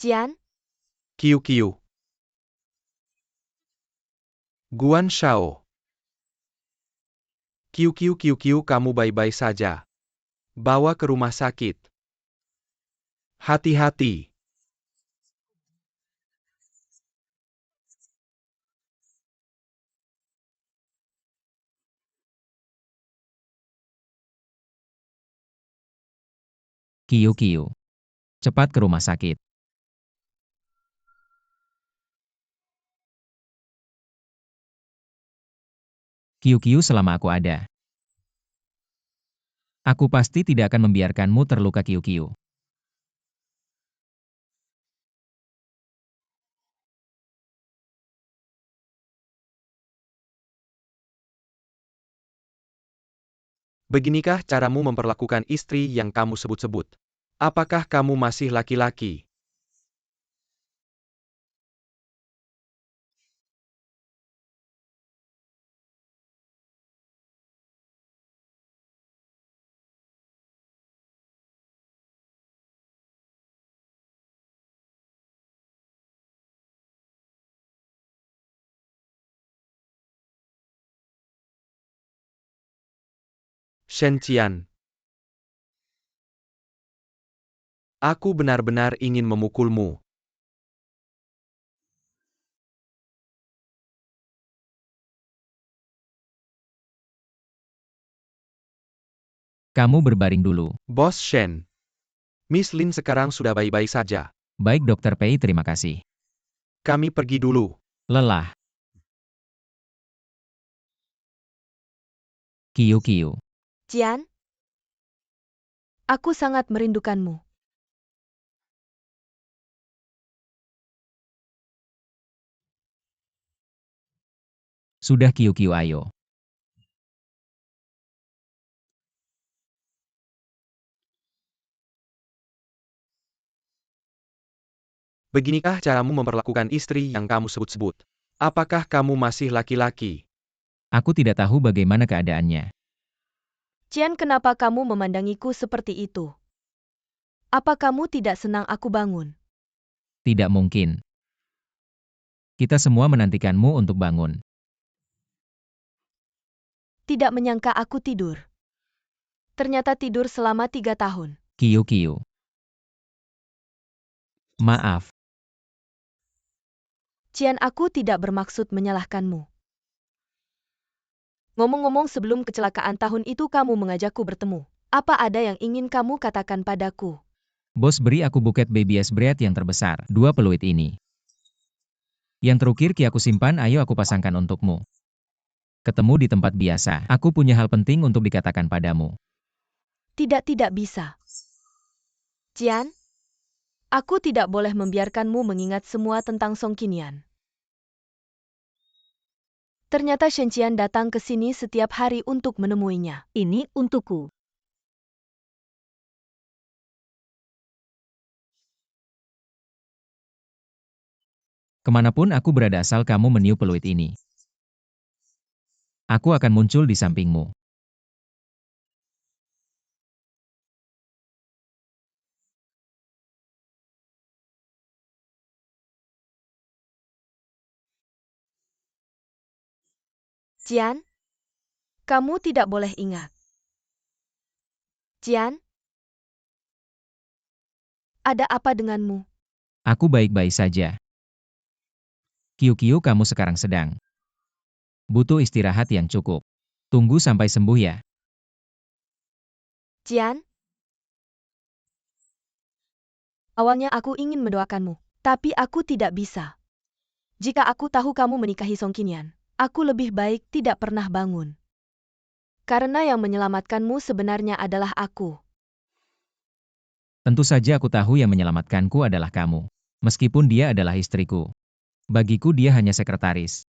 Jian, Qiu Qiu. Guan Shao. Qiu Qiu Qiu Qiu, kamu baik-baik saja. Bawa ke rumah sakit. Hati-hati. Qiu Qiu. Cepat ke rumah sakit. Qiu Qiu, selama aku ada, aku pasti tidak akan membiarkanmu terluka, Qiu Qiu. Beginikah caramu memperlakukan istri yang kamu sebut-sebut? Apakah kamu masih laki-laki? Shen Qian. Aku benar-benar ingin memukulmu. Kamu berbaring dulu. Bos Shen. Miss Lin sekarang sudah baik-baik saja. Baik, Dokter Pei, terima kasih. Kami pergi dulu. Lelah. Qiu Qiu. Jian. Aku sangat merindukanmu. Sudah, Qiu Qiu, ayo. Beginikah caramu memperlakukan istri yang kamu sebut-sebut? Apakah kamu masih laki-laki? Aku tidak tahu bagaimana keadaannya. Jian, kenapa kamu memandangiku seperti itu? Apa kamu tidak senang aku bangun? Tidak mungkin. Kita semua menantikanmu untuk bangun. Tidak menyangka aku tidur. Ternyata tidur selama 3 tahun. Qiu Qiu. Maaf. Jian, aku tidak bermaksud menyalahkanmu. Ngomong-ngomong, sebelum kecelakaan tahun itu kamu mengajakku bertemu. Apa ada yang ingin kamu katakan padaku? Bos beri aku buket babies bread yang terbesar, 2 peluit ini. Yang terukir ki aku simpan, ayo aku pasangkan untukmu. Ketemu di tempat biasa, aku punya hal penting untuk dikatakan padamu. Tidak bisa. Jian, aku tidak boleh membiarkanmu mengingat semua tentang Song Qinian. Ternyata Shen Qian datang ke sini setiap hari untuk menemuinya. Ini untukku. Kemanapun aku berada asal kamu meniup peluit ini, aku akan muncul di sampingmu. Jian, kamu tidak boleh ingat. Jian, ada apa denganmu? Aku baik-baik saja. Qiu Qiu, kamu sekarang sedang butuh istirahat yang cukup. Tunggu sampai sembuh ya. Jian, awalnya aku ingin mendoakanmu, tapi aku tidak bisa. Jika aku tahu kamu menikahi Song Qinian, aku lebih baik tidak pernah bangun. Karena yang menyelamatkanmu sebenarnya adalah aku. Tentu saja aku tahu yang menyelamatkanku adalah kamu. Meskipun dia adalah istriku. Bagiku dia hanya sekretaris.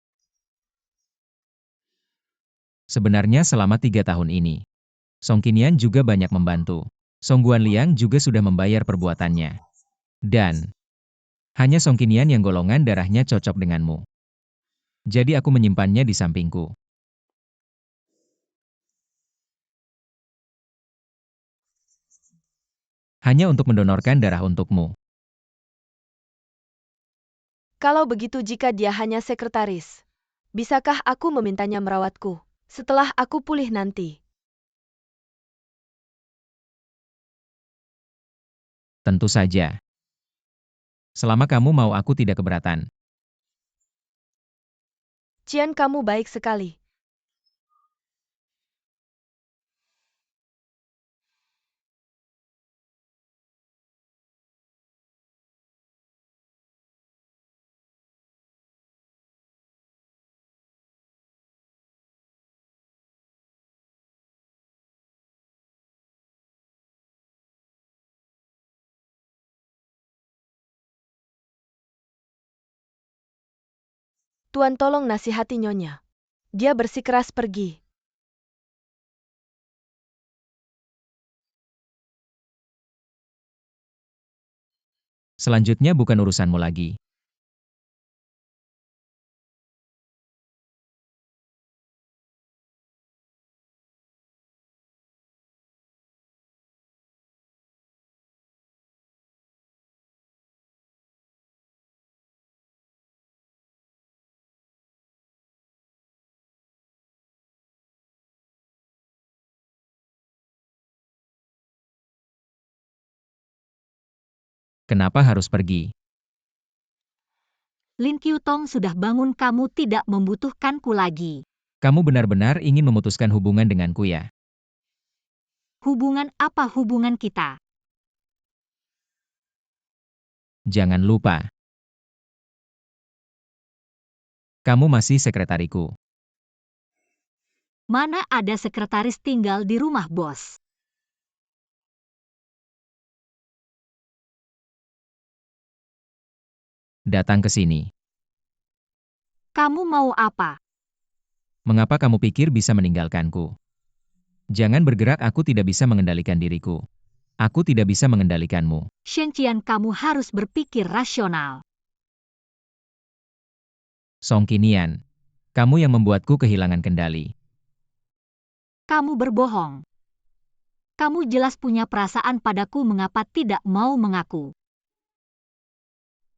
Sebenarnya selama 3 tahun ini, Song Qinian juga banyak membantu. Song Guanliang juga sudah membayar perbuatannya. Dan hanya Song Qinian yang golongan darahnya cocok denganmu. Jadi aku menyimpannya di sampingku. Hanya untuk mendonorkan darah untukmu. Kalau begitu jika dia hanya sekretaris, bisakah aku memintanya merawatku setelah aku pulih nanti? Tentu saja. Selama kamu mau, aku tidak keberatan. Cian, kamu baik sekali. Tuan tolong nasihati Nyonya. Dia bersikeras pergi. Selanjutnya bukan urusanmu lagi. Kenapa harus pergi? Lin Qiutong sudah bangun, kamu tidak membutuhkanku lagi. Kamu benar-benar ingin memutuskan hubungan denganku ya? Hubungan apa hubungan kita? Jangan lupa. Kamu masih sekretariku. Mana ada sekretaris tinggal di rumah bos? Datang ke sini. Kamu mau apa? Mengapa kamu pikir bisa meninggalkanku? Jangan bergerak, aku tidak bisa mengendalikan diriku. Aku tidak bisa mengendalikanmu. Shen Qian, kamu harus berpikir rasional. Song Qinian, kamu yang membuatku kehilangan kendali. Kamu berbohong. Kamu jelas punya perasaan padaku, mengapa tidak mau mengaku?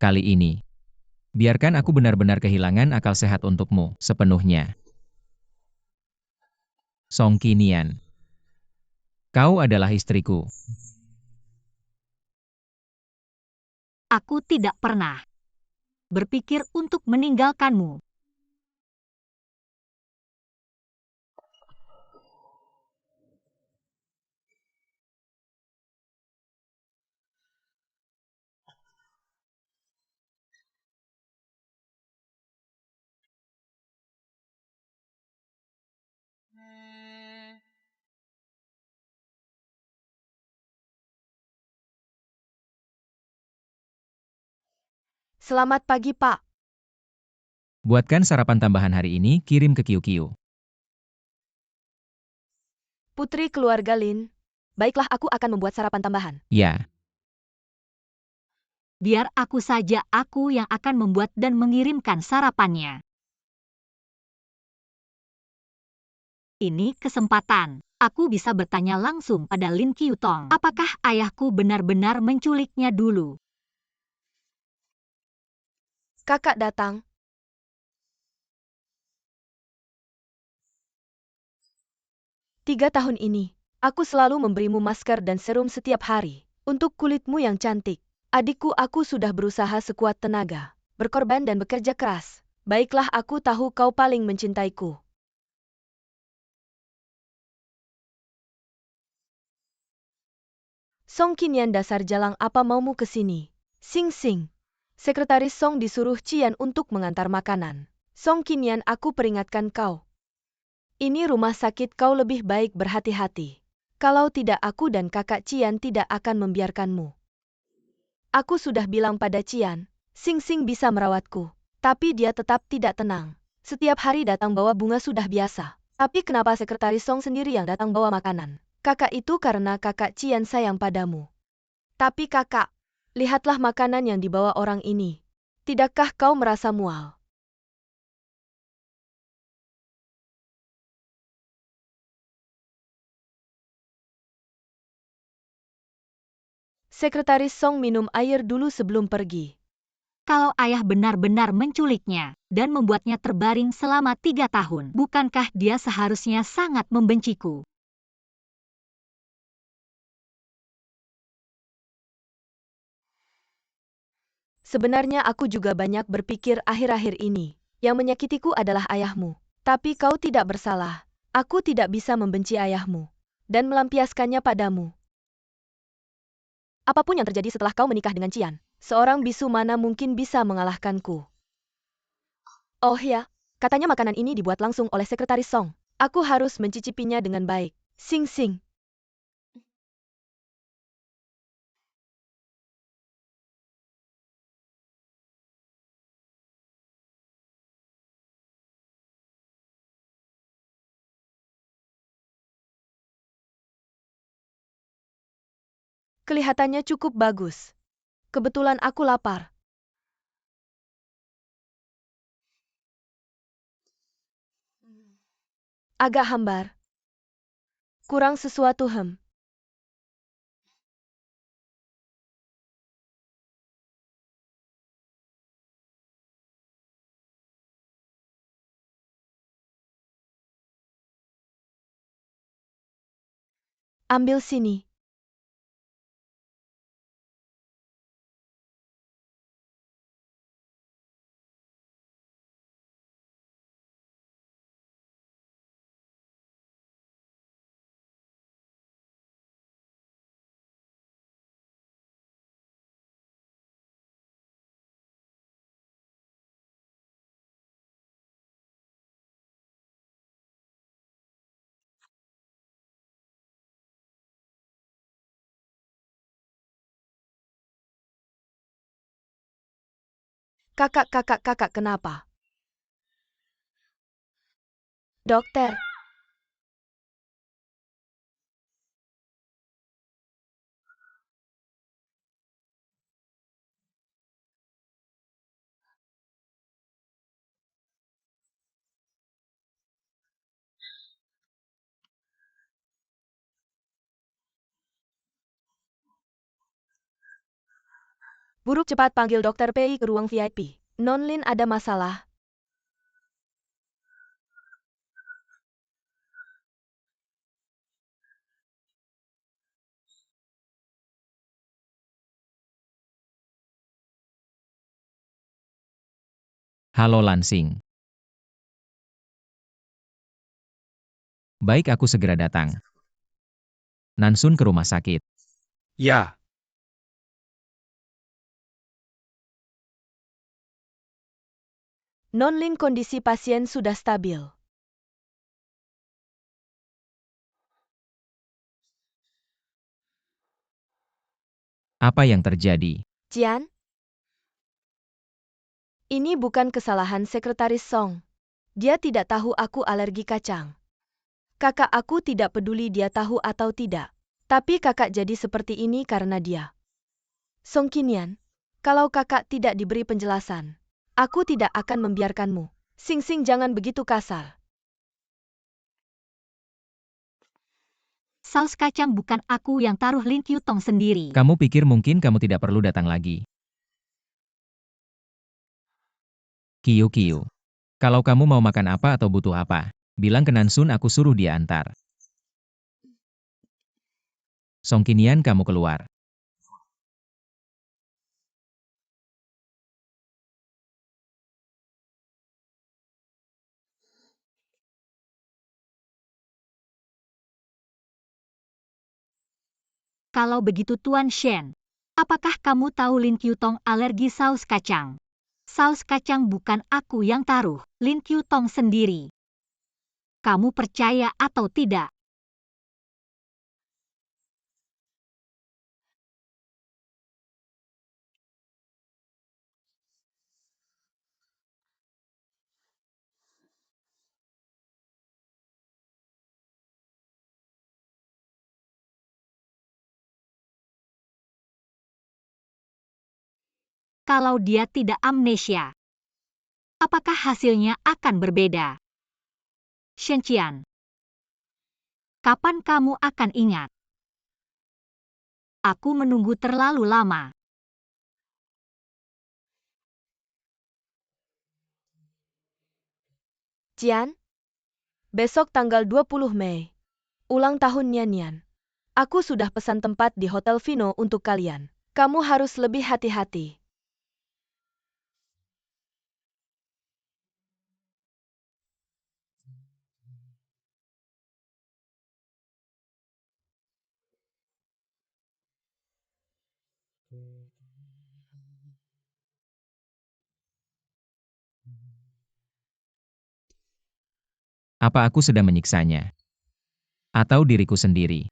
Kali ini, biarkan aku benar-benar kehilangan akal sehat untukmu sepenuhnya. Song Qinian, kau adalah istriku. Aku tidak pernah berpikir untuk meninggalkanmu. Selamat pagi, Pak. Buatkan sarapan tambahan hari ini, kirim ke Kiu-Kiu. Putri keluarga Lin. Baiklah, aku akan membuat sarapan tambahan. Ya, Biar aku saja, aku yang akan membuat dan mengirimkan sarapannya. Ini kesempatan. Aku bisa bertanya langsung pada Lin Qiutong. Apakah ayahku benar-benar menculiknya dulu? Kakak datang. Tiga tahun ini, aku selalu memberimu masker dan serum setiap hari. Untuk kulitmu yang cantik. Adikku, aku sudah berusaha sekuat tenaga. Berkorban dan bekerja keras. Baiklah, aku tahu kau paling mencintaiku. Song Qinian, dasar jalang, apa maumu ke sini? Sing Sing. Sekretaris Song disuruh Cian untuk mengantar makanan. Song Qinian, aku peringatkan kau. Ini rumah sakit, kau lebih baik berhati-hati. Kalau tidak, aku dan kakak Cian tidak akan membiarkanmu. Aku sudah bilang pada Cian, Sing Sing bisa merawatku. Tapi dia tetap tidak tenang. Setiap hari datang bawa bunga sudah biasa. Tapi kenapa sekretaris Song sendiri yang datang bawa makanan? Kakak, itu karena kakak Cian sayang padamu. Tapi kakak, lihatlah makanan yang dibawa orang ini. Tidakkah kau merasa mual? Sekretaris Song minum air dulu sebelum pergi. Kalau ayah benar-benar menculiknya dan membuatnya terbaring selama 3 tahun, bukankah dia seharusnya sangat membenciku? Sebenarnya aku juga banyak berpikir akhir-akhir ini. Yang menyakitiku adalah ayahmu. Tapi kau tidak bersalah. Aku tidak bisa membenci ayahmu dan melampiaskannya padamu. Apapun yang terjadi setelah kau menikah dengan Cian, seorang bisu mana mungkin bisa mengalahkanku. Oh ya, katanya makanan ini dibuat langsung oleh Sekretaris Song. Aku harus mencicipinya dengan baik. Sing sing. Kelihatannya cukup bagus. Kebetulan aku lapar. Agak hambar. Kurang sesuatu hem. Ambil sini. Kakak kenapa? Dokter, buruk cepat panggil dokter PI ke ruang VIP. Nonlin ada masalah. Halo Lansing. Baik, aku segera datang. Nansun ke rumah sakit. Ya, Nonlin kondisi pasien sudah stabil. Apa yang terjadi? Cian? Ini bukan kesalahan Sekretaris Song. Dia tidak tahu aku alergi kacang. Kakak aku tidak peduli dia tahu atau tidak. Tapi kakak jadi seperti ini karena dia. Song Qinian, kalau kakak tidak diberi penjelasan, aku tidak akan membiarkanmu. Sing Sing jangan begitu kasar. Saus kacang bukan aku yang taruh Lin Kyutong sendiri. Kamu pikir mungkin kamu tidak perlu datang lagi? Kiu. Kalau kamu mau makan apa atau butuh apa, bilang ke Nansun aku suruh dia antar. Song Qinian, kamu keluar. Kalau begitu Tuan Shen, apakah kamu tahu Lin Kyutong alergi saus kacang? Saus kacang bukan aku yang taruh, Lin Kyutong sendiri. Kamu percaya atau tidak? Kalau dia tidak amnesia, apakah hasilnya akan berbeda? Shenqian, kapan kamu akan ingat? Aku menunggu terlalu lama. Cian, besok tanggal 20 Mei. Ulang tahun Nian. Aku sudah pesan tempat di Hotel Vino untuk kalian. Kamu harus lebih hati-hati. Apa aku sedang menyiksanya? Atau diriku sendiri?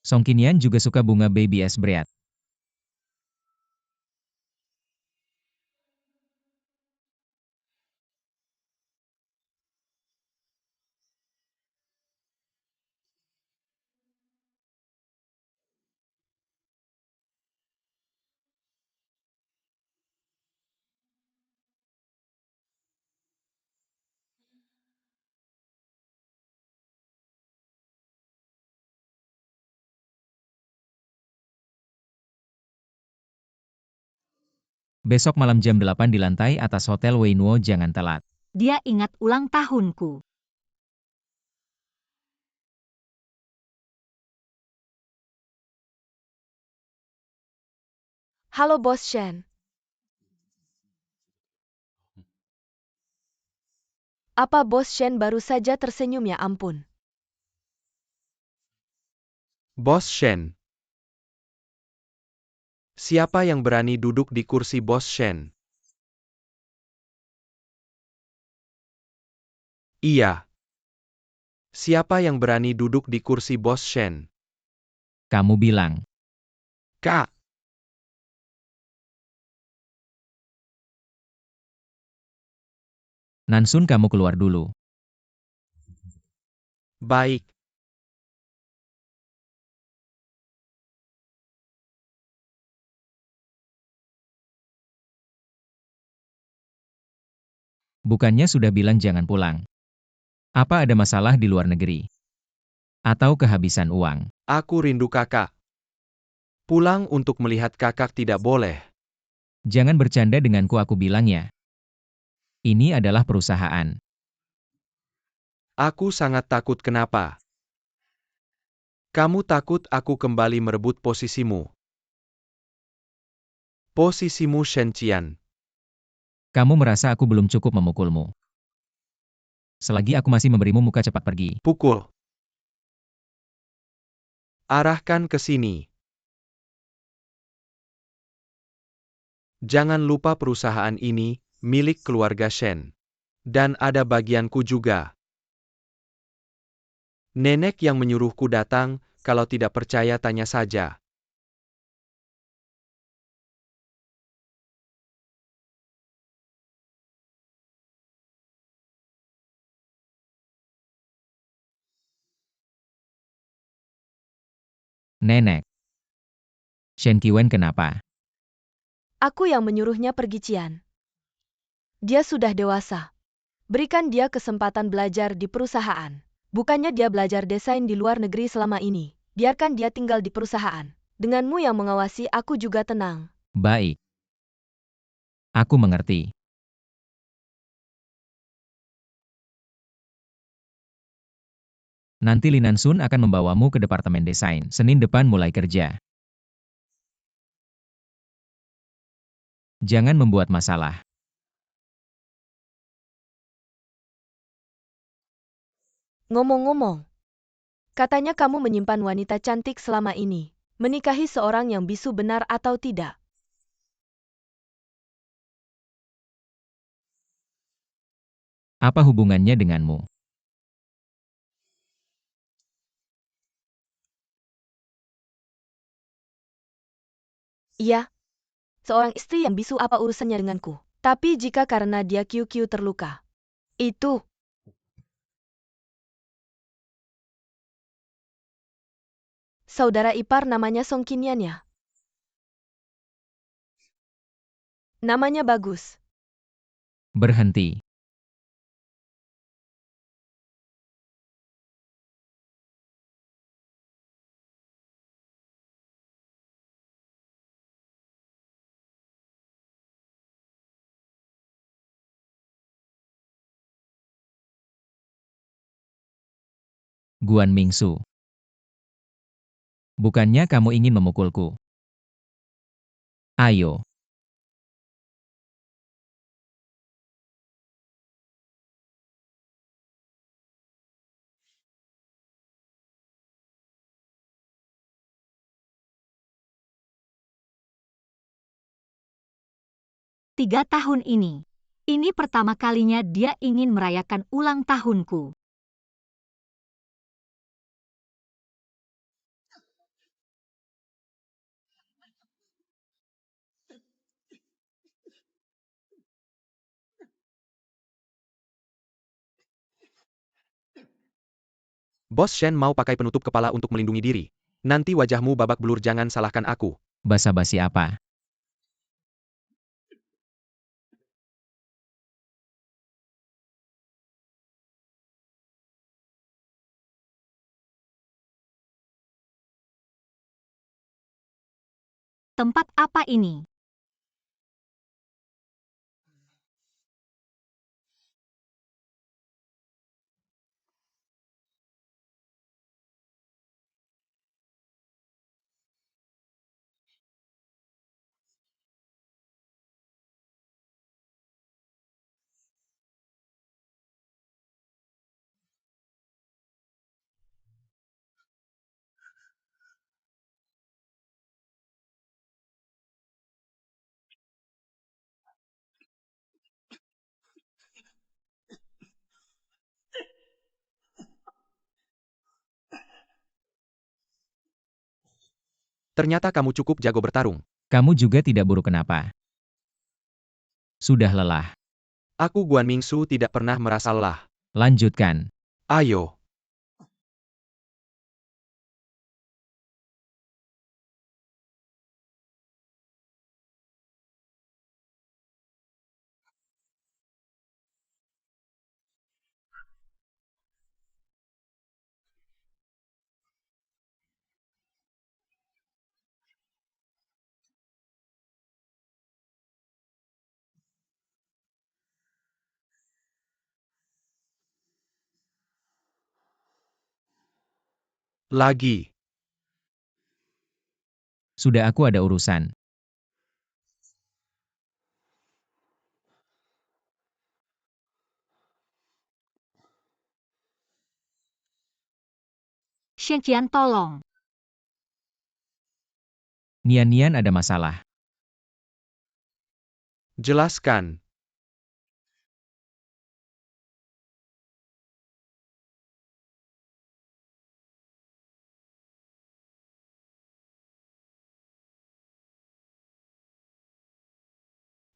Song Qinian juga suka bunga baby es bread. Besok malam jam 8 di lantai atas Hotel Weinuo, jangan telat. Dia ingat ulang tahunku. Halo Bos Shen. Apa Bos Shen baru saja tersenyum, ya ampun. Bos Shen. Siapa yang berani duduk di kursi Bos Shen? Iya. Siapa yang berani duduk di kursi Bos Shen? Kamu bilang. Kak. Nansun, kamu keluar dulu. Baik. Bukannya sudah bilang jangan pulang? Apa ada masalah di luar negeri? Atau kehabisan uang? Aku rindu kakak. Pulang untuk melihat kakak tidak boleh. Jangan bercanda denganku, aku bilang ya. Ini adalah perusahaan. Aku sangat takut. Kenapa? Kamu takut aku kembali merebut posisimu. Posisimu Shen Qian. Kamu merasa aku belum cukup memukulmu. Selagi aku masih memberimu muka, cepat pergi. Pukul. Arahkan ke sini. Jangan lupa perusahaan ini milik keluarga Shen. Dan ada bagianku juga. Nenek yang menyuruhku datang, kalau tidak percaya tanya saja. Nenek. Shen Qiwen kenapa? Aku yang menyuruhnya pergi, Cian. Dia sudah dewasa. Berikan dia kesempatan belajar di perusahaan. Bukannya dia belajar desain di luar negeri selama ini. Biarkan dia tinggal di perusahaan. Denganmu yang mengawasi, aku juga tenang. Baik. Aku mengerti. Nanti Li Nansun akan membawamu ke departemen desain. Senin depan mulai kerja. Jangan membuat masalah. Ngomong-ngomong, katanya kamu menyimpan wanita cantik selama ini. Menikahi seorang yang bisu, benar atau tidak? Apa hubungannya denganmu? Iya. Seorang istri yang bisu, apa urusannya denganku? Tapi jika karena dia QQ terluka, itu saudara ipar namanya Song Qinian ya? Namanya bagus. Berhenti. Guan Mingsu. Bukannya kamu ingin memukulku? Ayo. Tiga tahun ini. Ini pertama kalinya dia ingin merayakan ulang tahunku. Bos Shen mau pakai penutup kepala untuk melindungi diri. Nanti wajahmu babak belur, jangan salahkan aku. Basa-basi apa? Tempat apa ini? Ternyata kamu cukup jago bertarung. Kamu juga tidak buruk kenapa? Sudah lelah. Aku Guan Mingsu tidak pernah merasa lelah. Lanjutkan. Ayo. Lagi. Sudah, aku ada urusan. Shenqian tolong. Nian-Nian ada masalah. Jelaskan.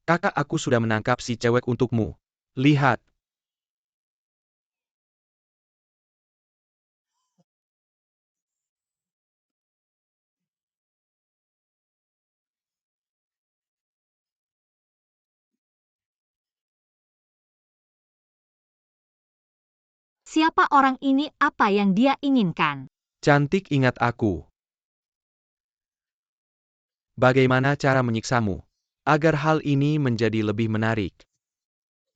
Kakak, aku sudah menangkap si cewek untukmu. Lihat. Siapa orang ini, apa yang dia inginkan? Cantik, ingat aku. Bagaimana cara menyiksamu? Agar hal ini menjadi lebih menarik.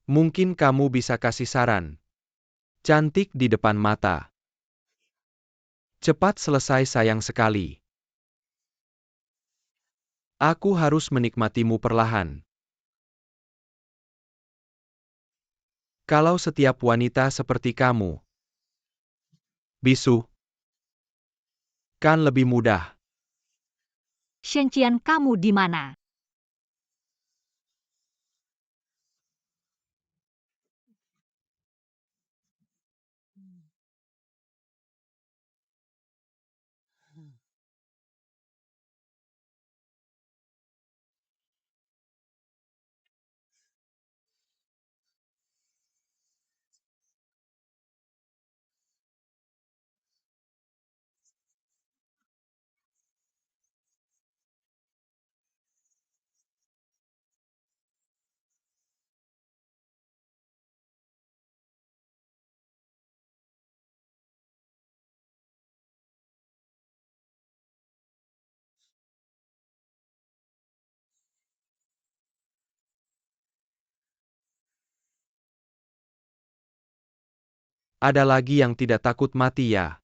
Mungkin kamu bisa kasih saran. Cantik di depan mata. Cepat selesai, sayang sekali. Aku harus menikmatimu perlahan. Kalau setiap wanita seperti kamu, bisu, kan lebih mudah. Shenqian, kamu di mana? Ada lagi yang tidak takut mati ya?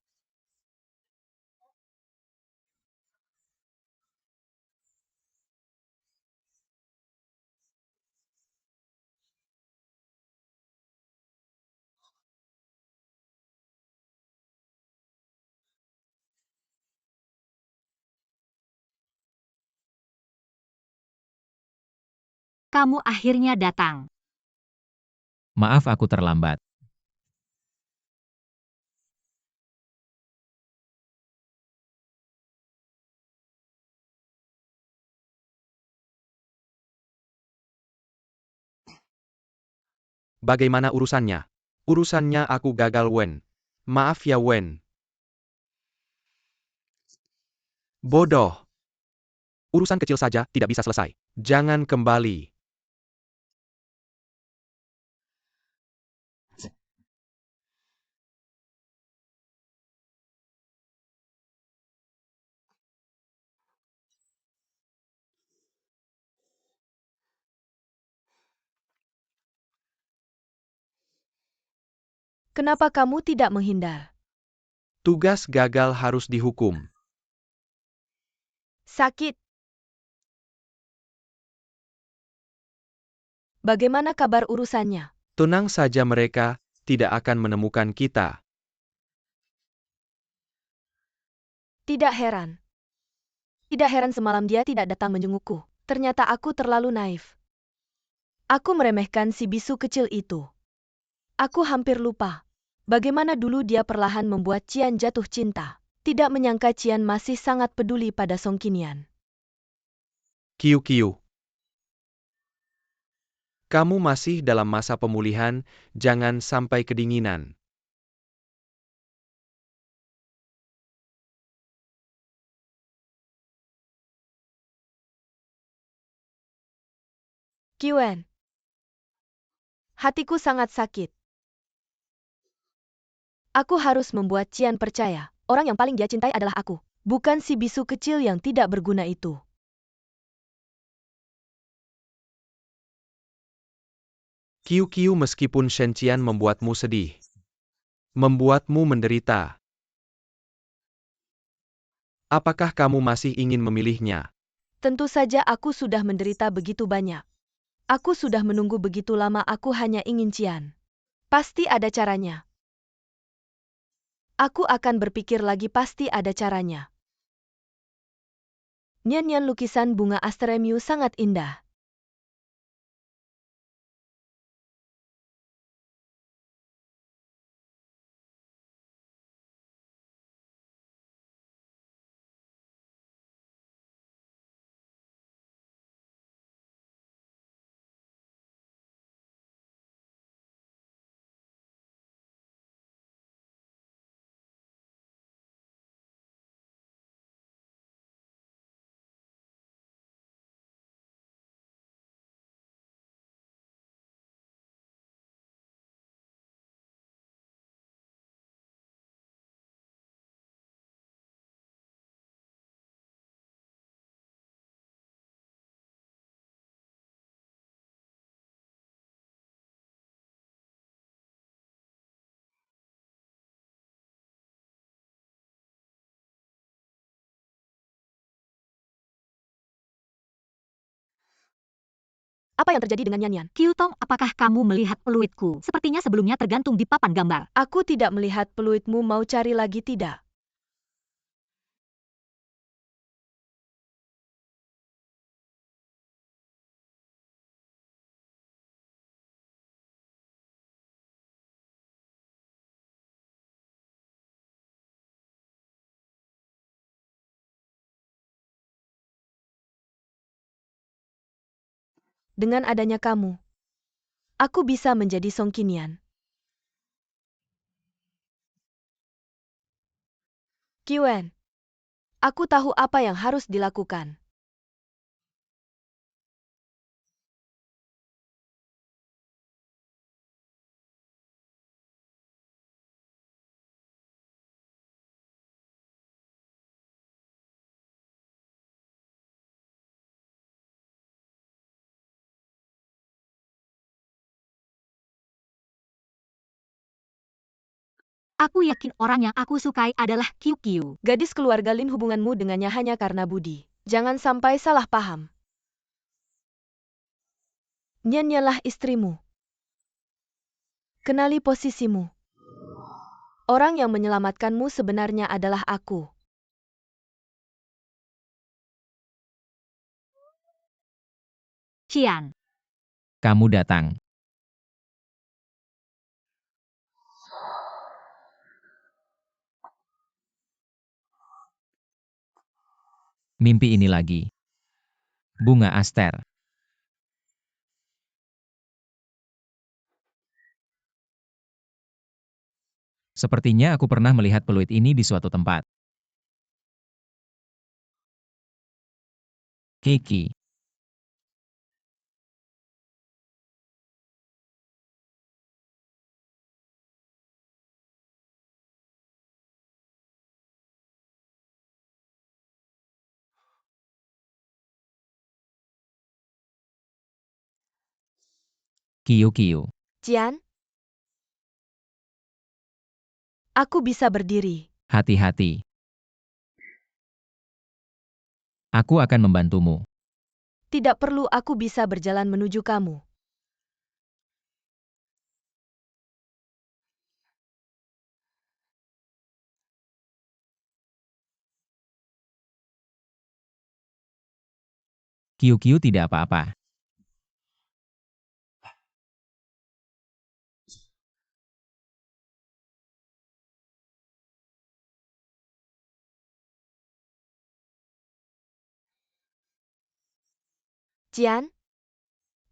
Kamu akhirnya datang. Maaf aku terlambat. Bagaimana urusannya? Urusannya aku gagal Wen. Maaf ya Wen. Bodoh. Urusan kecil saja tidak bisa selesai. Jangan kembali. Kenapa kamu tidak menghindar? Tugas gagal harus dihukum. Sakit. Bagaimana kabar urusannya? Tenang saja mereka tidak akan menemukan kita. Tidak heran. Tidak heran semalam dia tidak datang menjengukku. Ternyata aku terlalu naif. Aku meremehkan si bisu kecil itu. Aku hampir lupa. Bagaimana dulu dia perlahan membuat Cian jatuh cinta. Tidak menyangka Cian masih sangat peduli pada Song Qinian. Kiu-kiu. Kamu masih dalam masa pemulihan, jangan sampai kedinginan. Qiwen. Hatiku sangat sakit. Aku harus membuat Cian percaya, orang yang paling dia cintai adalah aku, bukan si bisu kecil yang tidak berguna itu. Kiu-kiu meskipun Shen Qian membuatmu sedih. Membuatmu menderita. Apakah kamu masih ingin memilihnya? Tentu saja aku sudah menderita begitu banyak. Aku sudah menunggu begitu lama, aku hanya ingin Cian. Pasti ada caranya. Aku akan berpikir lagi, pasti ada caranya. Nyanyian lukisan bunga asteremiu sangat indah. Apa yang terjadi dengan Nyanyian? Qtong, apakah kamu melihat peluitku? Sepertinya sebelumnya tergantung di papan gambar. Aku tidak melihat peluitmu, mau cari lagi tidak? Dengan adanya kamu, aku bisa menjadi Song Qinian. Qiwen, aku tahu apa yang harus dilakukan. Aku yakin orang yang aku sukai adalah Qiu Qiu. Gadis keluarga Lin, hubunganmu dengannya hanya karena budi. Jangan sampai salah paham. Nyanyalah istrimu. Kenali posisimu. Orang yang menyelamatkanmu sebenarnya adalah aku. Qian. Kamu datang. Mimpi ini lagi. Bunga aster. Sepertinya aku pernah melihat peluit ini di suatu tempat. Kiki. Qiu Qiu. Qian? Aku bisa berdiri. Hati-hati. Aku akan membantumu. Tidak perlu, aku bisa berjalan menuju kamu. Qiu Qiu tidak apa-apa. Qian?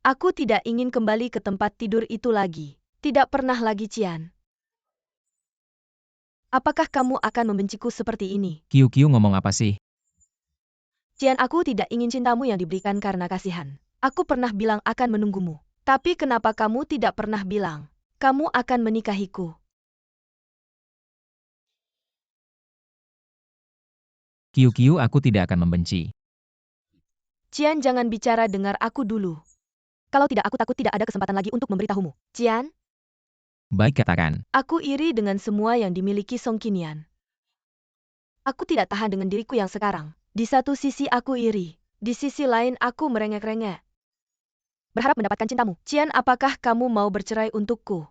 Aku tidak ingin kembali ke tempat tidur itu lagi. Tidak pernah lagi, Qian. Apakah kamu akan membenciku seperti ini? Qiu Qiu ngomong apa sih? Qian, aku tidak ingin cintamu yang diberikan karena kasihan. Aku pernah bilang akan menunggumu. Tapi kenapa kamu tidak pernah bilang kamu akan menikahiku? Qiu Qiu, aku tidak akan membenci. Qian, jangan bicara, dengar aku dulu. Kalau tidak, aku takut tidak ada kesempatan lagi untuk memberitahumu. Qian, Baik, katakan. aku iri dengan semua yang dimiliki Song Qinian. Aku tidak tahan dengan diriku yang sekarang. Di satu sisi aku iri, di sisi lain aku merengek-rengek. Berharap mendapatkan cintamu. Qian, apakah kamu mau bercerai untukku?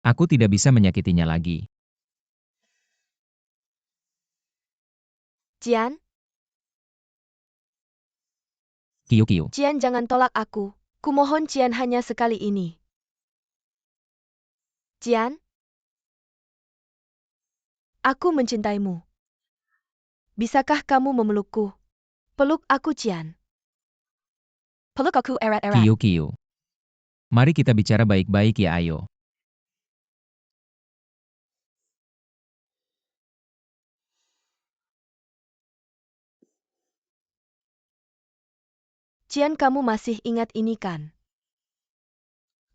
Aku tidak bisa menyakitinya lagi. Qian? Qiu Qiu. Qian, jangan tolak aku. Kumohon Qian, hanya sekali ini. Qian? Aku mencintaimu. Bisakah kamu memelukku? Peluk aku, Qian. Peluk aku erat-erat. Qiu Qiu. Mari kita bicara baik-baik ya, ayo. Qian, kamu masih ingat ini kan?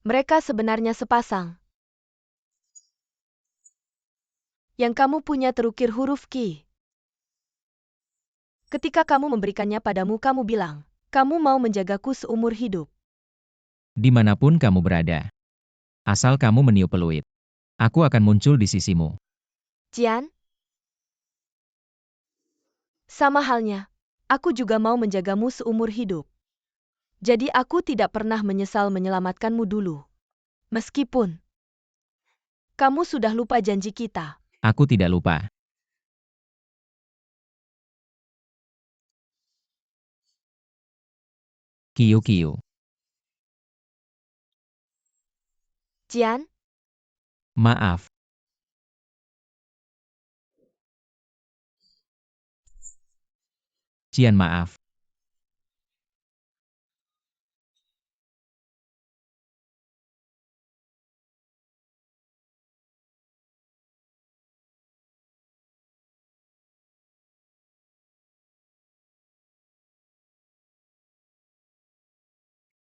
Mereka sebenarnya sepasang. Yang kamu punya terukir huruf Qi. Ketika kamu memberikannya padamu, kamu bilang, kamu mau menjagaku seumur hidup. Dimanapun kamu berada. Asal kamu meniup peluit. Aku akan muncul di sisimu. Qian? Sama halnya. Aku juga mau menjagamu seumur hidup. Jadi aku tidak pernah menyesal menyelamatkanmu dulu. Meskipun kamu sudah lupa janji kita. Aku tidak lupa. Qiu Qiu. Qian? Maaf. Qian, maaf.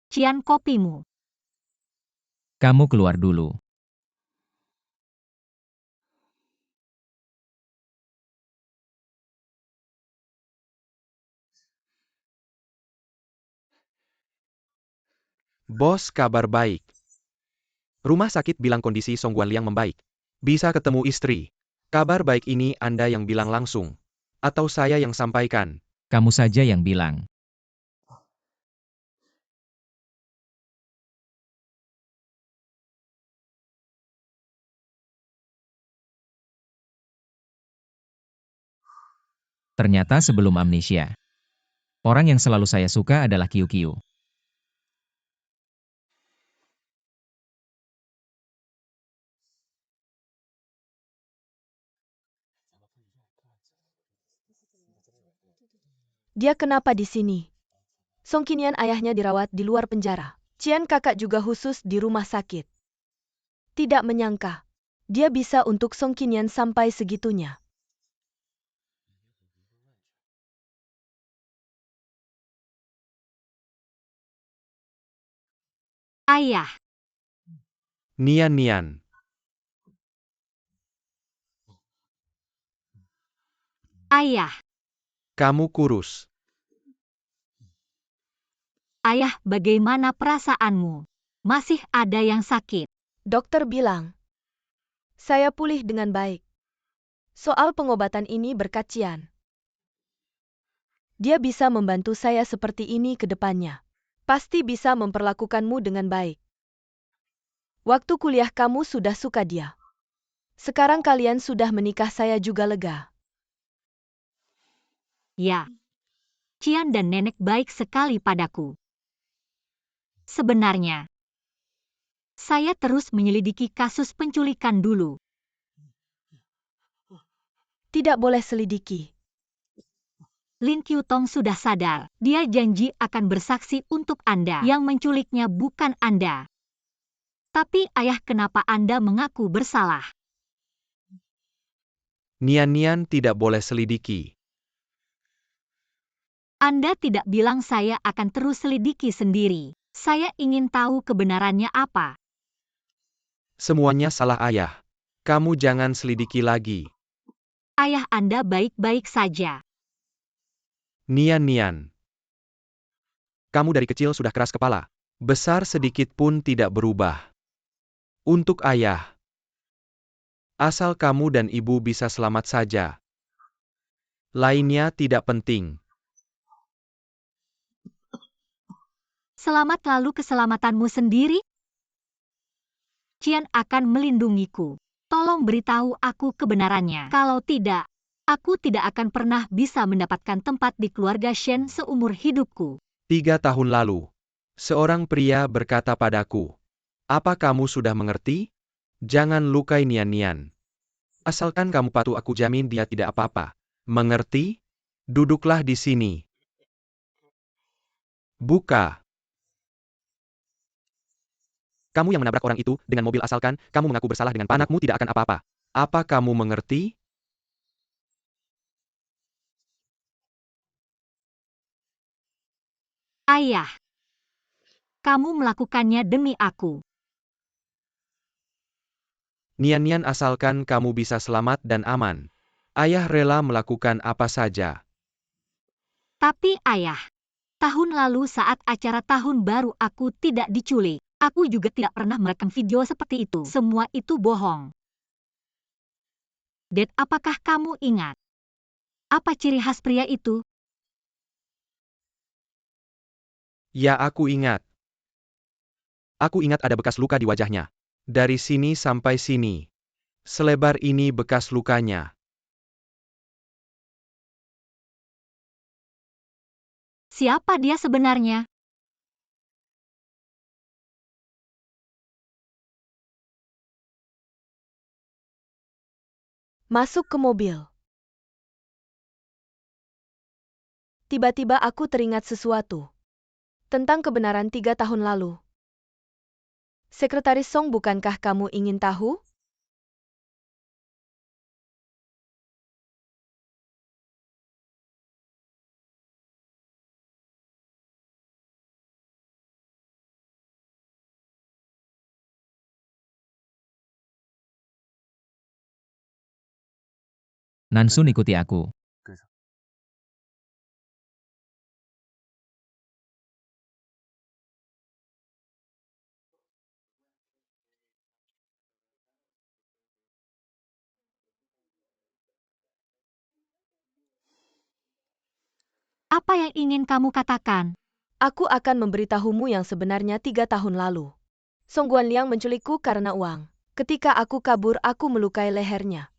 Qian, kopimu. Kamu keluar dulu. Bos, kabar baik. Rumah sakit bilang kondisi Song Guanliang membaik. Bisa ketemu istri. Kabar baik ini Anda yang bilang langsung. Atau saya yang sampaikan? Kamu saja yang bilang. Ternyata sebelum amnesia, orang yang selalu saya suka adalah Kiu Kiu. Dia kenapa di sini? Song Qinian ayahnya dirawat di luar penjara. Qian kakak juga khusus di rumah sakit. Tidak menyangka, dia bisa untuk Song Qinian sampai segitunya. Ayah, Nian Nian. ayah, Kamu kurus. ayah, bagaimana perasaanmu? Masih ada yang sakit. Dokter bilang, saya pulih dengan baik. Soal pengobatan ini berkat Qian. Dia bisa membantu saya seperti ini ke depannya. Pasti bisa memperlakukanmu dengan baik. Waktu kuliah kamu sudah suka dia. Sekarang kalian sudah menikah, saya juga lega. Ya, Qian dan nenek baik sekali padaku. Sebenarnya, saya terus menyelidiki kasus penculikan dulu. Tidak boleh selidiki. Lin Qiutong sudah sadar. Dia janji akan bersaksi untuk Anda. Yang menculiknya bukan Anda. Tapi ayah, kenapa Anda mengaku bersalah? Nian Nian tidak boleh selidiki. Anda tidak bilang saya akan terus selidiki sendiri. Saya ingin tahu kebenarannya apa. Semuanya salah ayah. Kamu jangan selidiki lagi. Ayah Anda baik-baik saja. Nian Nian. Kamu dari kecil sudah keras kepala. Besar sedikit pun tidak berubah. Untuk ayah. Asal kamu dan ibu bisa selamat saja. Lainnya tidak penting. Selamat lalu keselamatanmu sendiri. Qian akan melindungiku. Tolong beritahu aku kebenarannya. Kalau tidak, aku tidak akan pernah bisa mendapatkan tempat di keluarga Shen seumur hidupku. 3 tahun lalu, seorang pria berkata padaku, "Apa kamu sudah mengerti? Jangan lukai Nian Nian. Asalkan kamu patuh, aku jamin dia tidak apa-apa. Mengerti? Duduklah di sini." Buka. Kamu yang menabrak orang itu dengan mobil, asalkan kamu mengaku bersalah dengan anakmu tidak akan apa-apa. Apa kamu mengerti? Ayah, kamu melakukannya demi aku. Nian Nian, asalkan kamu bisa selamat dan aman. Ayah rela melakukan apa saja. Tapi ayah, tahun lalu saat acara tahun baru aku tidak diculik. Aku juga tidak pernah merekam video seperti itu. Semua itu bohong. Dad, apakah kamu ingat? Apa ciri khas pria itu? Ya, aku ingat. Aku ingat ada bekas luka di wajahnya. Dari sini sampai sini. Selebar ini bekas lukanya. Siapa dia sebenarnya? Masuk ke mobil. Tiba-tiba aku teringat sesuatu. Tentang kebenaran 3 tahun lalu. Sekretaris Song, bukankah kamu ingin tahu? Nansun, ikuti aku. Apa yang ingin kamu katakan? Aku akan memberitahumu yang sebenarnya 3 tahun lalu. Song Guanliang menculikku karena uang. Ketika aku kabur, aku melukai lehernya.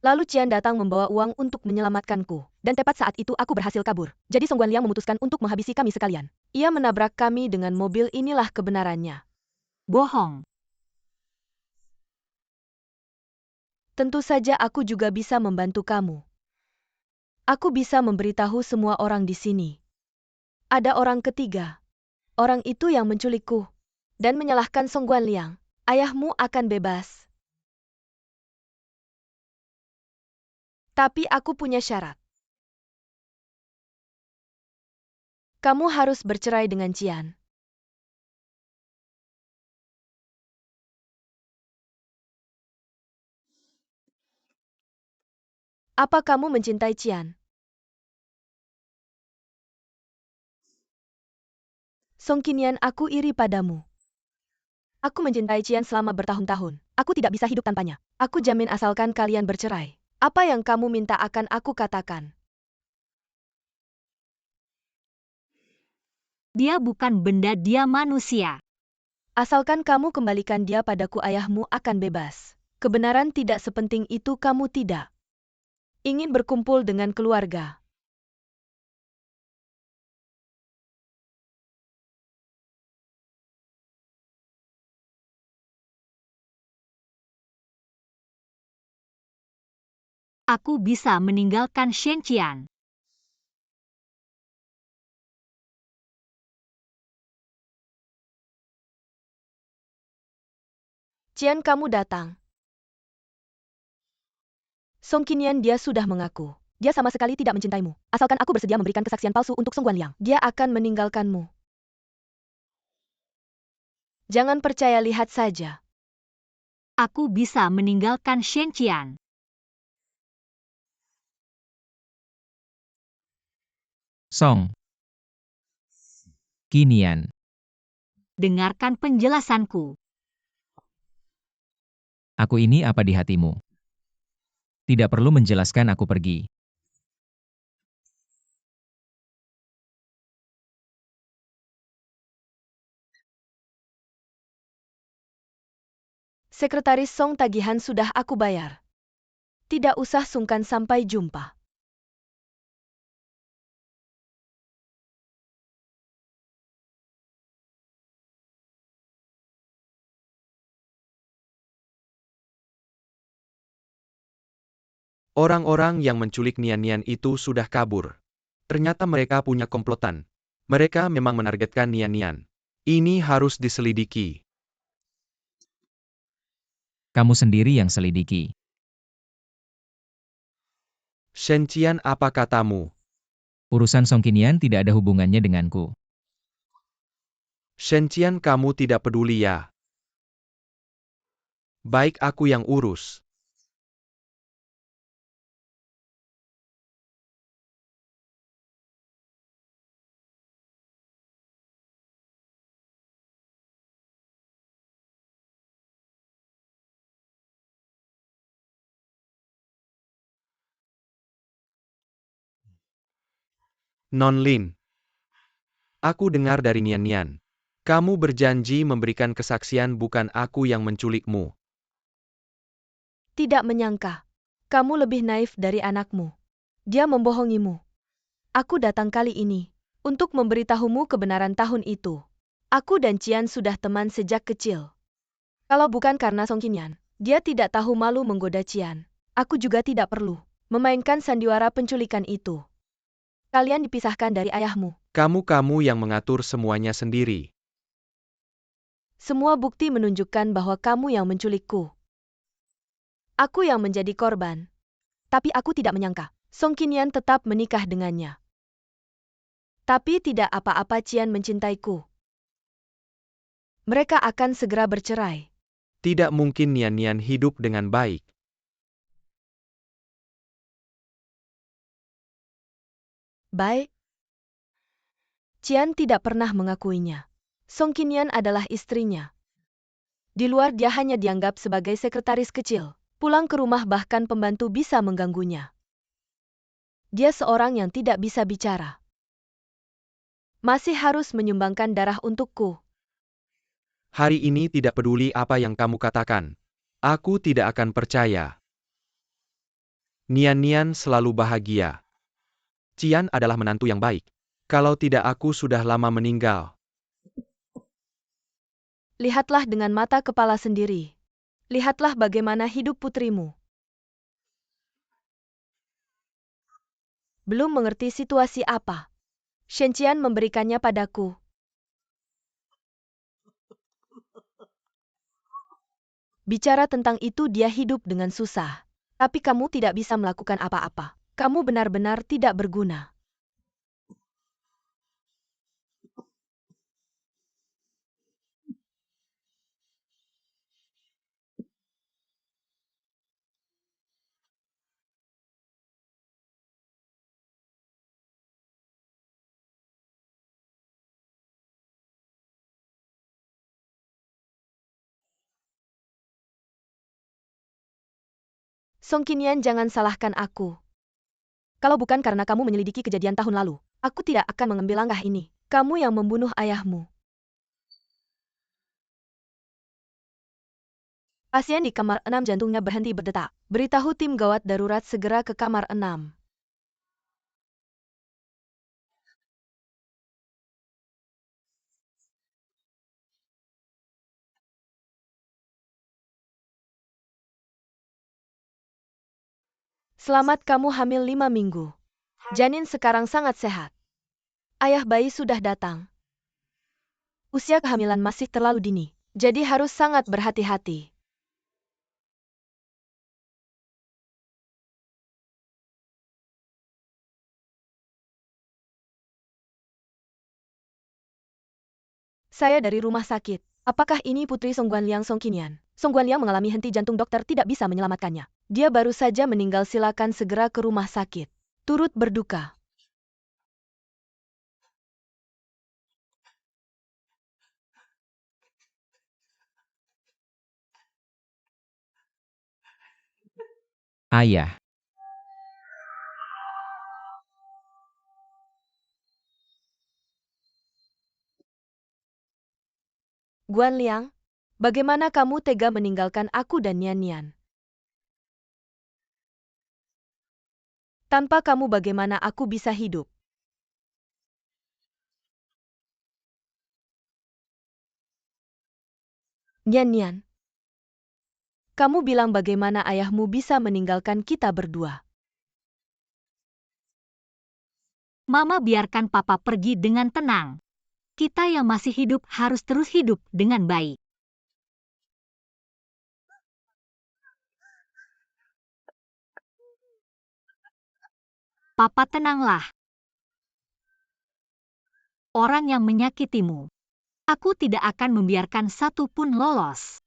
Lalu Qian datang membawa uang untuk menyelamatkanku. Dan tepat saat itu aku berhasil kabur. Jadi Song Guanliang memutuskan untuk menghabisi kami sekalian. Ia menabrak kami dengan mobil, inilah kebenarannya. Bohong. Tentu saja aku juga bisa membantu kamu. Aku bisa memberitahu semua orang di sini. Ada orang ketiga. Orang itu yang menculikku. Dan menyalahkan Song Guanliang. Ayahmu akan bebas. Tapi aku punya syarat. Kamu harus bercerai dengan Qian. Apa kamu mencintai Qian? Song Qinian, aku iri padamu. Aku mencintai Qian selama bertahun-tahun. Aku tidak bisa hidup tanpanya. Aku jamin asalkan kalian bercerai. Apa yang kamu minta akan aku katakan. Dia bukan benda, dia manusia. Asalkan kamu kembalikan dia padaku, ayahmu akan bebas. Kebenaran tidak sepenting itu, kamu tidak ingin berkumpul dengan keluarga. Aku bisa meninggalkan Shen Qian. Qian, kamu datang. Song Qinian, dia sudah mengaku. Dia sama sekali tidak mencintaimu. Asalkan aku bersedia memberikan kesaksian palsu untuk Song Guanliang, dia akan meninggalkanmu. Jangan percaya, lihat saja. Aku bisa meninggalkan Shen Qian. Song Qinian. Dengarkan penjelasanku. Aku ini apa di hatimu? Tidak perlu menjelaskan, aku pergi. Sekretaris Song, tagihan sudah aku bayar. Tidak usah sungkan, sampai jumpa. Orang-orang yang menculik Nian-Nian itu sudah kabur. Ternyata mereka punya komplotan. Mereka memang menargetkan Nian-Nian. Ini harus diselidiki. Kamu sendiri yang selidiki. Shen Qian, apa katamu? Urusan Song Qinian tidak ada hubungannya denganku. Shen Qian, kamu tidak peduli ya? Baik, aku yang urus. Non Lin. Aku dengar dari Nian-Nian. Kamu berjanji memberikan kesaksian, bukan aku yang menculikmu. Tidak menyangka. Kamu lebih naif dari anakmu. Dia membohongimu. Aku datang kali ini untuk memberitahumu kebenaran tahun itu. Aku dan Qian sudah teman sejak kecil. Kalau bukan karena Song Qinian, dia tidak tahu malu menggoda Qian. Aku juga tidak perlu memainkan sandiwara penculikan itu. Kalian dipisahkan dari ayahmu. Kamu yang mengatur semuanya sendiri. Semua bukti menunjukkan bahwa kamu yang menculikku. Aku yang menjadi korban. Tapi aku tidak menyangka Song Qinian tetap menikah dengannya. Tapi tidak apa-apa, Qian mencintaiku. Mereka akan segera bercerai. Tidak mungkin Nian-Nian hidup dengan baik. Baik. Qian tidak pernah mengakuinya. Song Qinian adalah istrinya. Di luar dia hanya dianggap sebagai sekretaris kecil. Pulang ke rumah bahkan pembantu bisa mengganggunya. Dia seorang yang tidak bisa bicara. Masih harus menyumbangkan darah untukku. Hari ini tidak peduli apa yang kamu katakan. Aku tidak akan percaya. Nian-Nian selalu bahagia. Cian adalah menantu yang baik. Kalau tidak aku sudah lama meninggal. Lihatlah dengan mata kepala sendiri. Lihatlah bagaimana hidup putrimu. Belum mengerti situasi apa. Shen Qian memberikannya padaku. Bicara tentang itu dia hidup dengan susah. Tapi kamu tidak bisa melakukan apa-apa. Kamu benar-benar tidak berguna. Song Qinian, jangan salahkan aku. Kalau bukan karena kamu menyelidiki kejadian tahun lalu, aku tidak akan mengambil langkah ini. Kamu yang membunuh ayahmu. Pasien di kamar 6 jantungnya berhenti berdetak. Beritahu tim gawat darurat segera ke kamar 6. Selamat, kamu hamil 5 minggu. Janin sekarang sangat sehat. Ayah bayi sudah datang. Usia kehamilan masih terlalu dini, jadi harus sangat berhati-hati. Saya dari rumah sakit. Apakah ini putri Song Guanliang Song Qinian? Song Guanliang mengalami henti jantung, dokter tidak bisa menyelamatkannya. Dia baru saja meninggal, silakan segera ke rumah sakit. Turut berduka. Ayah, Guanliang, bagaimana kamu tega meninggalkan aku dan Nian Nian? Tanpa kamu bagaimana aku bisa hidup? Nian Nian, kamu bilang bagaimana ayahmu bisa meninggalkan kita berdua? Mama, biarkan papa pergi dengan tenang. Kita yang masih hidup harus terus hidup dengan baik. Papa, tenanglah. Orang yang menyakitimu, aku tidak akan membiarkan satu pun lolos.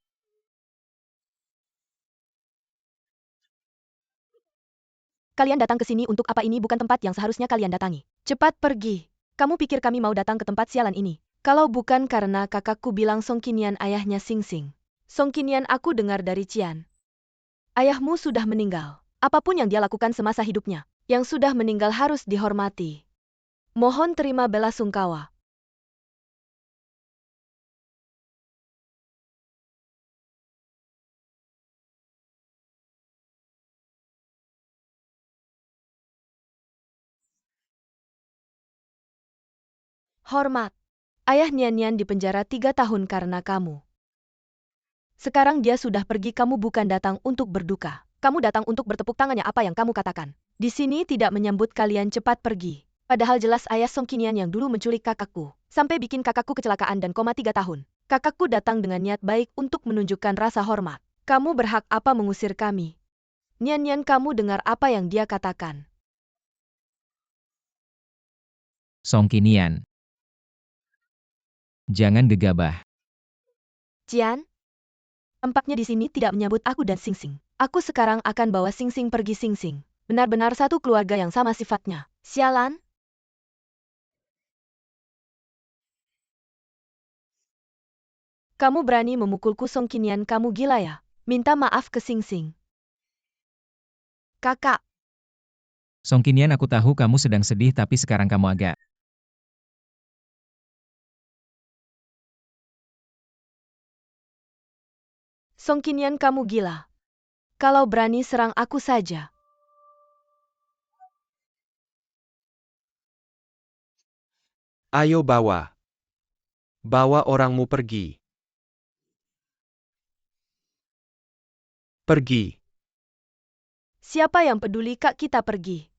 Kalian datang ke sini untuk apa? Ini bukan tempat yang seharusnya kalian datangi. Cepat pergi. Kamu pikir kami mau datang ke tempat sialan ini? Kalau bukan karena kakakku bilang Song Qinian ayahnya Xing Xing. Song Qinian, aku dengar dari Cian. Ayahmu sudah meninggal. Apapun yang dia lakukan semasa hidupnya, yang sudah meninggal harus dihormati. Mohon terima belasungkawa. Hormat. Ayah Nian Nian dipenjara 3 tahun karena kamu. Sekarang dia sudah pergi, kamu bukan datang untuk berduka. Kamu datang untuk bertepuk tangannya. Apa yang kamu katakan? Di sini tidak menyambut kalian, cepat pergi. Padahal jelas ayah Song Qinian yang dulu menculik kakakku. Sampai bikin kakakku kecelakaan dan koma 3 tahun. Kakakku datang dengan niat baik untuk menunjukkan rasa hormat. Kamu berhak apa mengusir kami? Nian Nian, kamu dengar apa yang dia katakan? Song Qinian. Jangan gegabah. Cian? Tampaknya di sini tidak menyambut aku dan Xing Xing. Aku sekarang akan bawa Xing Xing pergi. Xing Xing benar-benar satu keluarga yang sama sifatnya. Sialan. Kamu berani memukulku, Song Qinian, kamu gila ya? Minta maaf ke Xing Xing. Kakak. Song Qinian, aku tahu kamu sedang sedih tapi sekarang kamu agak... Song Qinian, kamu gila. Kalau berani serang aku saja. Ayo bawa. Bawa orangmu pergi. Pergi. Siapa yang peduli, Kak, kita pergi.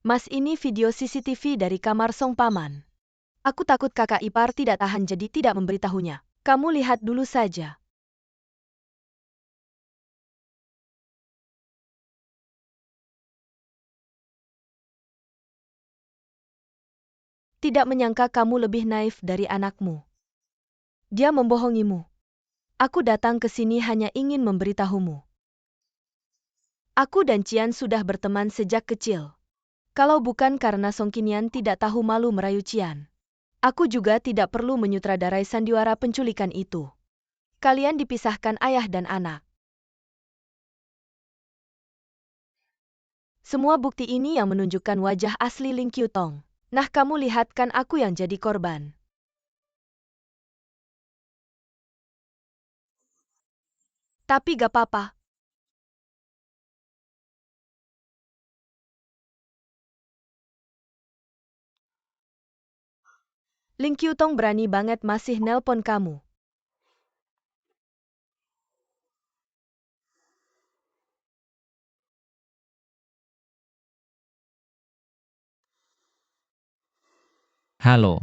Mas, ini video CCTV dari kamar Song Paman. Aku takut kakak ipar tidak tahan jadi tidak memberitahunya. Kamu lihat dulu saja. Tidak menyangka kamu lebih naif dari anakmu. Dia membohongimu. Aku datang ke sini hanya ingin memberitahumu. Aku dan Cian sudah berteman sejak kecil. Kalau bukan karena Song Qinian tidak tahu malu merayu Cian, aku juga tidak perlu menyutradarai sandiwara penculikan itu. Kalian dipisahkan ayah dan anak. Semua bukti ini yang menunjukkan wajah asli Ling Qiutong. Nah, kamu lihat kan aku yang jadi korban. Tapi gak apa-apa. Ling Qiutong berani banget masih nelpon kamu. Halo.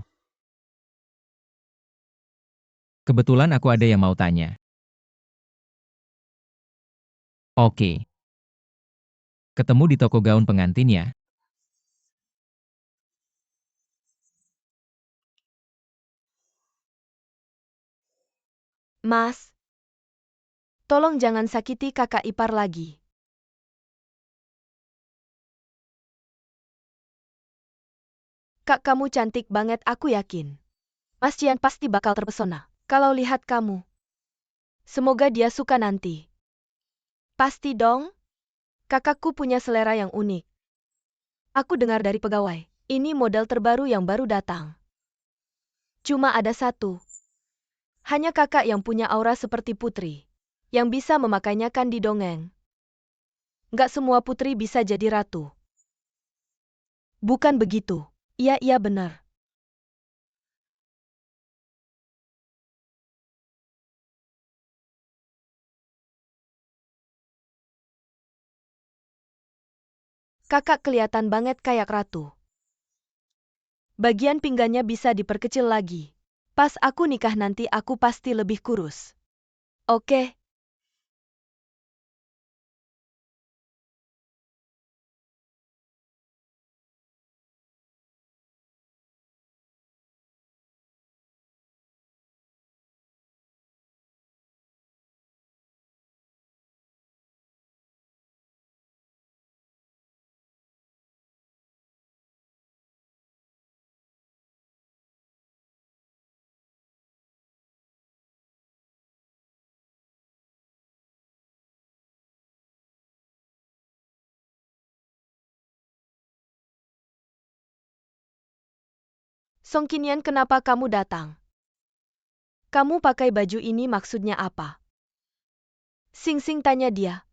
Kebetulan aku ada yang mau tanya. Oke. Ketemu di toko gaun pengantin ya? Mas, tolong jangan sakiti kakak ipar lagi. Kak, kamu cantik banget, aku yakin. Mas Cian pasti bakal terpesona kalau lihat kamu. Semoga dia suka nanti. Pasti dong. Kakakku punya selera yang unik. Aku dengar dari pegawai, ini model terbaru yang baru datang. Cuma ada satu. Hanya kakak yang punya aura seperti putri. Yang bisa memakainya kan di dongeng. Nggak semua putri bisa jadi ratu. Bukan begitu. Iya benar. Kakak kelihatan banget kayak ratu. Bagian pinggangnya bisa diperkecil lagi. Pas aku nikah nanti aku pasti lebih kurus. Oke. Song Qinian, kenapa kamu datang? Kamu pakai baju ini maksudnya apa? Sing Sing tanya dia.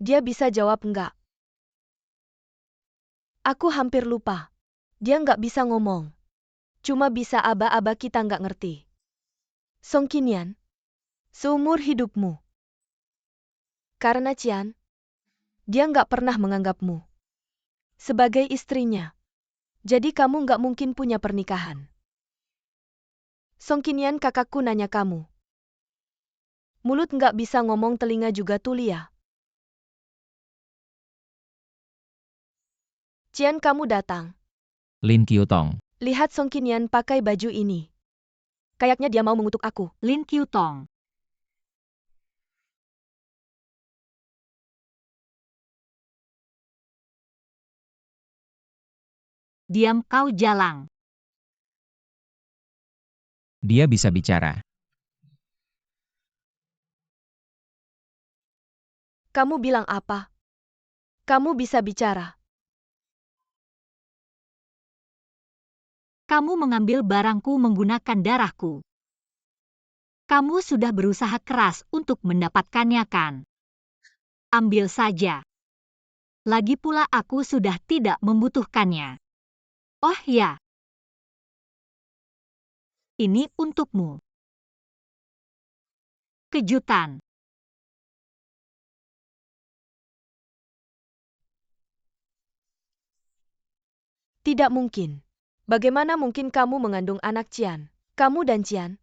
Dia bisa jawab enggak? Aku hampir lupa. Dia nggak bisa ngomong. Cuma bisa aba-aba, kita nggak ngerti. Song Qinian, seumur hidupmu. Karena Cian, Dia nggak pernah menganggapmu sebagai istrinya. Jadi kamu nggak mungkin punya pernikahan. Song Qinian, kakakku nanya kamu. Mulut nggak bisa ngomong, telinga juga tuli ya. Cian, kamu datang. Lin Qiutong. Lihat Song Qinian pakai baju ini. Kayaknya dia mau mengutuk aku. Lin Qiutong. Diam kau jalang. Dia bisa bicara. Kamu bilang apa? Kamu bisa bicara. Kamu mengambil barangku menggunakan darahku. Kamu sudah berusaha keras untuk mendapatkannya kan? Ambil saja. Lagi pula aku sudah tidak membutuhkannya. Oh ya. Ini untukmu. Kejutan. Tidak mungkin. Bagaimana mungkin kamu mengandung anak Cian? Kamu dan Cian?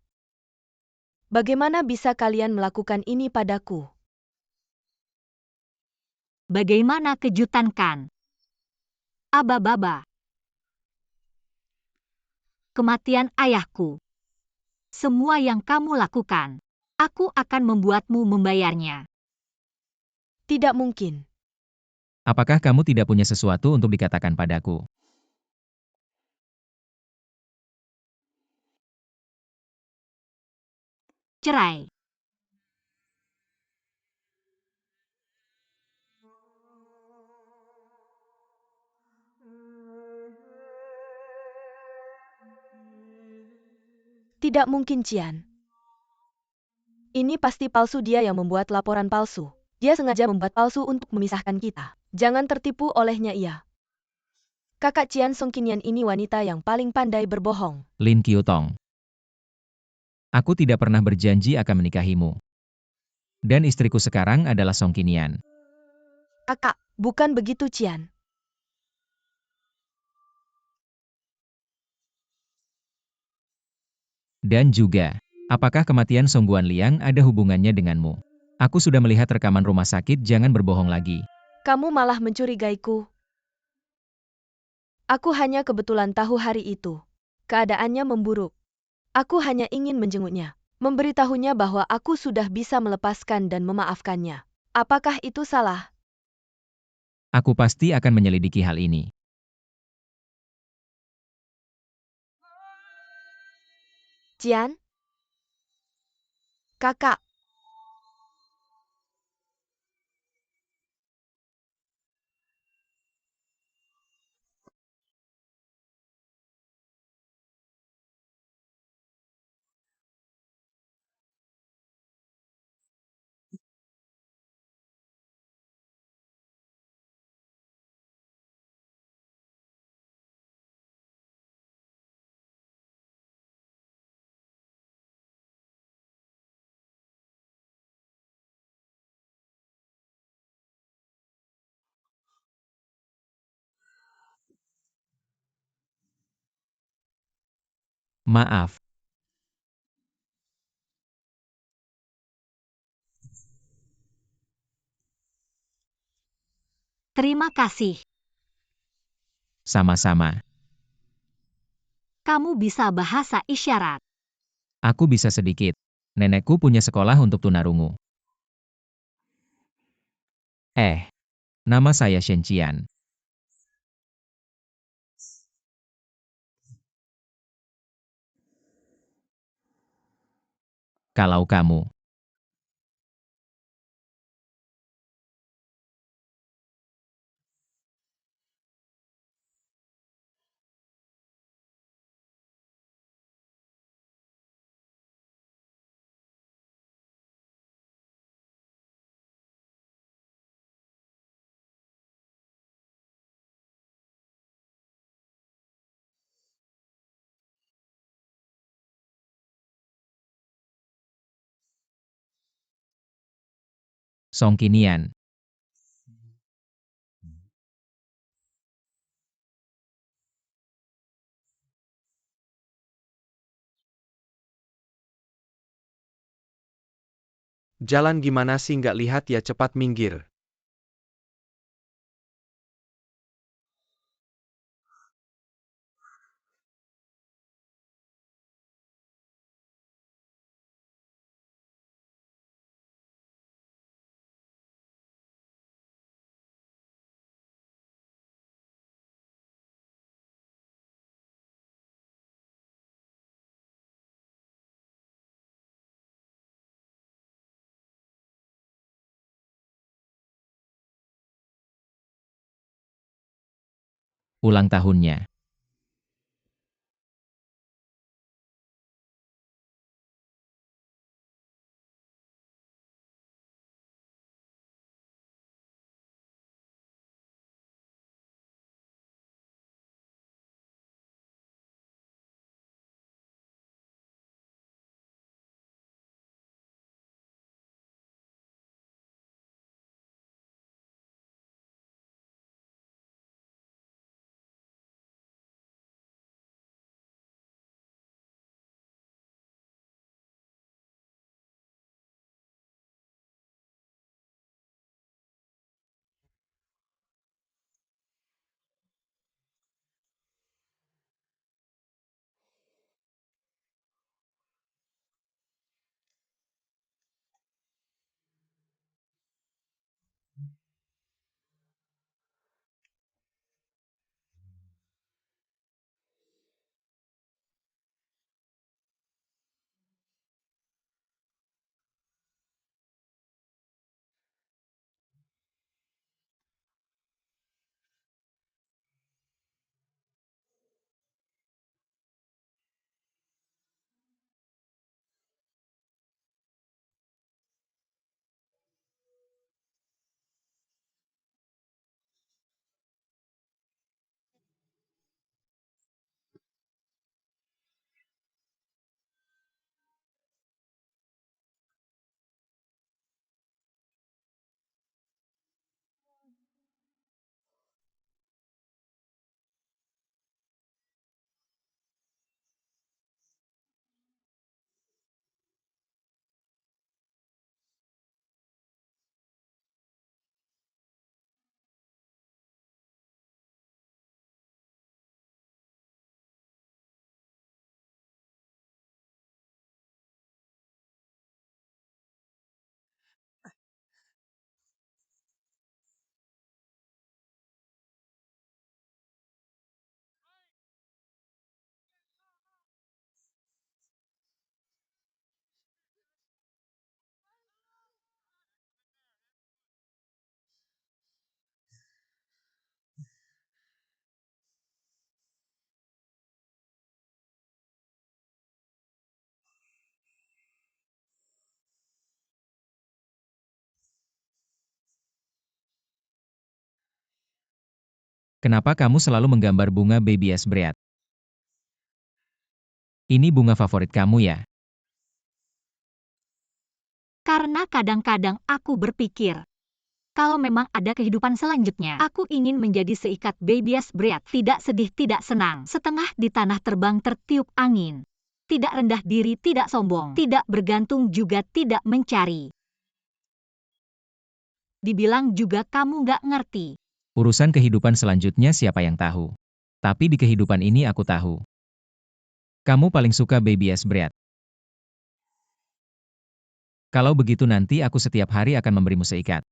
Bagaimana bisa kalian melakukan ini padaku? Bagaimana kejutan kan? Aba-baba. Kematian ayahku. Semua yang kamu lakukan, aku akan membuatmu membayarnya. Tidak mungkin. Apakah kamu tidak punya sesuatu untuk dikatakan padaku? Cerai. Tidak mungkin, Cian. Ini pasti palsu, dia yang membuat laporan palsu. Dia sengaja membuat palsu untuk memisahkan kita. Jangan tertipu olehnya ia. Kakak Cian, Song Qinian ini wanita yang paling pandai berbohong. Lin Qiutong. Aku tidak pernah berjanji akan menikahimu. Dan istriku sekarang adalah Song Qinian. Kakak, bukan begitu, Cian. Dan juga, apakah kematian Song Guanliang ada hubungannya denganmu? Aku sudah melihat rekaman rumah sakit, jangan berbohong lagi. Kamu malah mencurigaiku. Aku hanya kebetulan tahu hari itu. Keadaannya memburuk. Aku hanya ingin menjenguknya. Memberitahunya bahwa aku sudah bisa melepaskan dan memaafkannya. Apakah itu salah? Aku pasti akan menyelidiki hal ini. Cian? Kakak. Maaf. Terima kasih. Sama-sama. Kamu bisa bahasa isyarat. Aku bisa sedikit. Nenekku punya sekolah untuk tunarungu. Nama saya Shen Qian. Kalau kamu Song Qinian, Jalan gimana sih nggak lihat ya, cepat minggir. Ulang tahunnya. Kenapa kamu selalu menggambar bunga babies bread? Ini bunga favorit kamu ya? Karena kadang-kadang aku berpikir, kalau memang ada kehidupan selanjutnya, aku ingin menjadi seikat babies bread, tidak sedih, tidak senang, setengah di tanah terbang tertiup angin. Tidak rendah diri, tidak sombong, tidak bergantung juga tidak mencari. Dibilang juga kamu nggak ngerti. Urusan kehidupan selanjutnya siapa yang tahu? Tapi di kehidupan ini aku tahu. Kamu paling suka babies bread. Kalau begitu nanti aku setiap hari akan memberimu seikat.